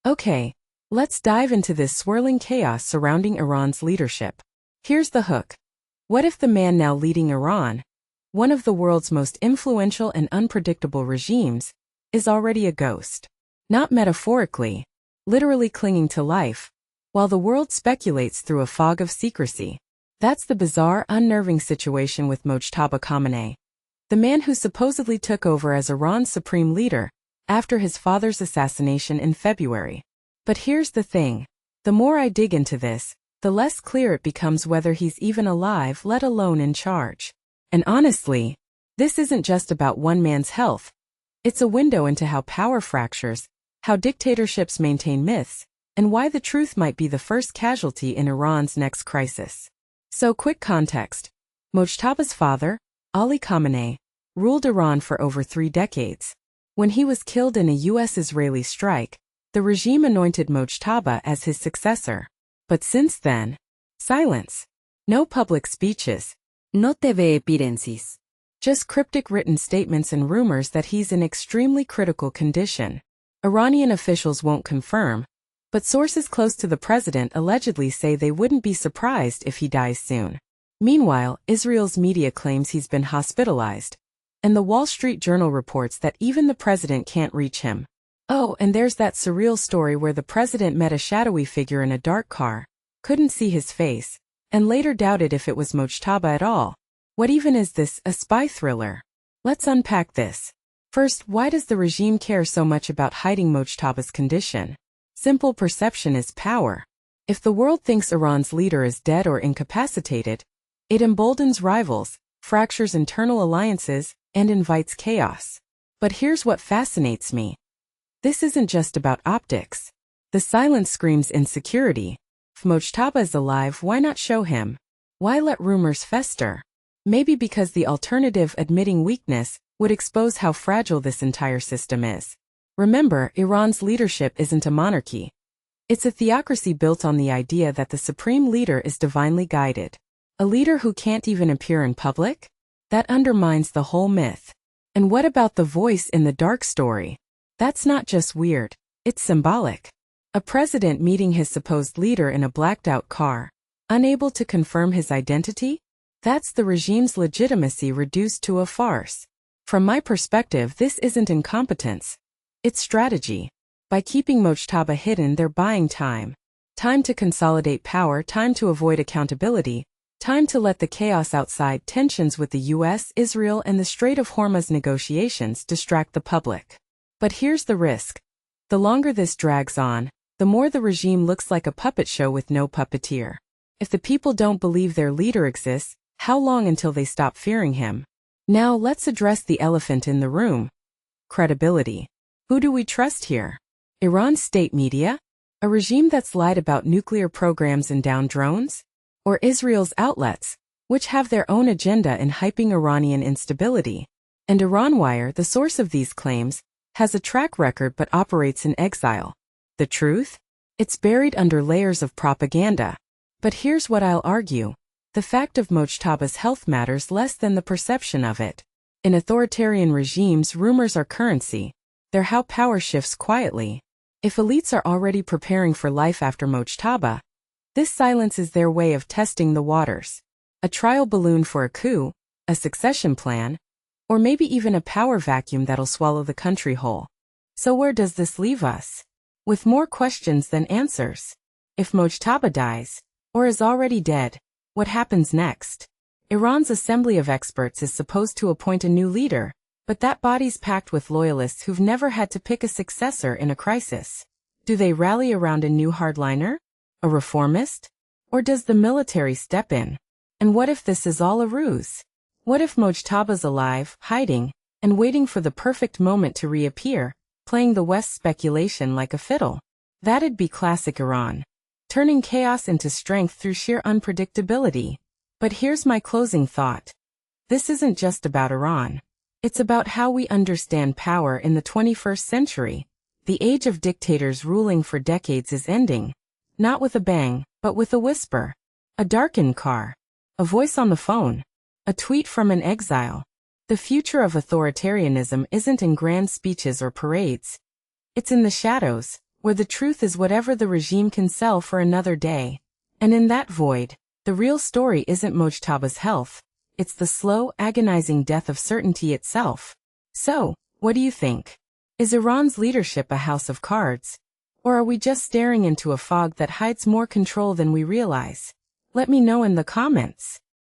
Okay, let's dive into this swirling chaos surrounding Iran's leadership. Here's the hook. What if the man now leading Iran, one of the world's most influential and unpredictable regimes, is already a ghost? Not metaphorically, literally clinging to life, while the world speculates through a fog of secrecy. That's the bizarre, unnerving situation with Mojtaba Khamenei, the man who supposedly took over as Iran's supreme leader after his father's assassination in February. But here's the thing. The more I dig into this, the less clear it becomes whether he's even alive, let alone in charge. And honestly, this isn't just about one man's health. It's a window into how power fractures, how dictatorships maintain myths, and why the truth might be the first casualty in Iran's next crisis. So, quick context. Mojtaba's father, Ali Khamenei, ruled Iran for over 3 decades. When he was killed in a U.S.-Israeli strike, the regime anointed Mojtaba as his successor. But since then, silence. No public speeches. No TV appearances. Just cryptic written statements and rumors that he's in extremely critical condition. Iranian officials won't confirm, but sources close to the president allegedly say they wouldn't be surprised if he dies soon. Meanwhile, Israel's media claims he's been hospitalized, and the Wall Street Journal reports that even the president can't reach him. Oh, and there's that surreal story where the president met a shadowy figure in a dark car, couldn't see his face, and later doubted if it was Mojtaba at all. What even is this, a spy thriller? Let's unpack this. First, why does the regime care so much about hiding Mojtaba's condition? Simple perception is power. If the world thinks Iran's leader is dead or incapacitated, it emboldens rivals, fractures internal alliances, and invites chaos. But here's what fascinates me. This isn't just about optics. The silence screams insecurity. If Mojtaba is alive, why not show him? Why let rumors fester? Maybe because the alternative, admitting weakness, would expose how fragile this entire system is. Remember, Iran's leadership isn't a monarchy. It's a theocracy built on the idea that the supreme leader is divinely guided. A leader who can't even appear in public? That undermines the whole myth. And what about the voice in the dark story? That's not just weird, it's symbolic. A president meeting his supposed leader in a blacked-out car, unable to confirm his identity? That's the regime's legitimacy reduced to a farce. From my perspective, this isn't incompetence. It's strategy. By keeping Mojtaba hidden, they're buying time. Time to consolidate power, time to avoid accountability, time to let the chaos outside, tensions with the US, Israel, and the Strait of Hormuz negotiations distract the public. But here's the risk. The longer this drags on, the more the regime looks like a puppet show with no puppeteer. If the people don't believe their leader exists, how long until they stop fearing him? Now let's address the elephant in the room. Credibility. Who do we trust here? Iran's state media? A regime that's lied about nuclear programs and downed drones? Or Israel's outlets, which have their own agenda in hyping Iranian instability? And Iranwire, the source of these claims, has a track record but operates in exile. The truth? It's buried under layers of propaganda. But here's what I'll argue. The fact of Mojtaba's health matters less than the perception of it. In authoritarian regimes, rumors are currency. They're how power shifts quietly. If elites are already preparing for life after Mojtaba, this silence is their way of testing the waters. A trial balloon for a coup, a succession plan, or maybe even a power vacuum that'll swallow the country whole. So where does this leave us? With more questions than answers. If Mojtaba dies, or is already dead, what happens next? Iran's Assembly of Experts is supposed to appoint a new leader, but that body's packed with loyalists who've never had to pick a successor in a crisis. Do they rally around a new hardliner? A reformist? Or does the military step in? And what if this is all a ruse? What if Mojtaba's alive, hiding, and waiting for the perfect moment to reappear, playing the West's speculation like a fiddle? That'd be classic Iran. Turning chaos into strength through sheer unpredictability. But here's my closing thought. This isn't just about Iran. It's about how we understand power in the 21st century. The age of dictators ruling for decades is ending. Not with a bang, but with a whisper. A darkened car. A voice on the phone. A tweet from an exile. The future of authoritarianism isn't in grand speeches or parades. It's in the shadows, where the truth is whatever the regime can sell for another day. And in that void, the real story isn't Mojtaba's health, it's the slow, agonizing death of certainty itself. So, what do you think? Is Iran's leadership a house of cards? Or are we just staring into a fog that hides more control than we realize? Let me know in the comments.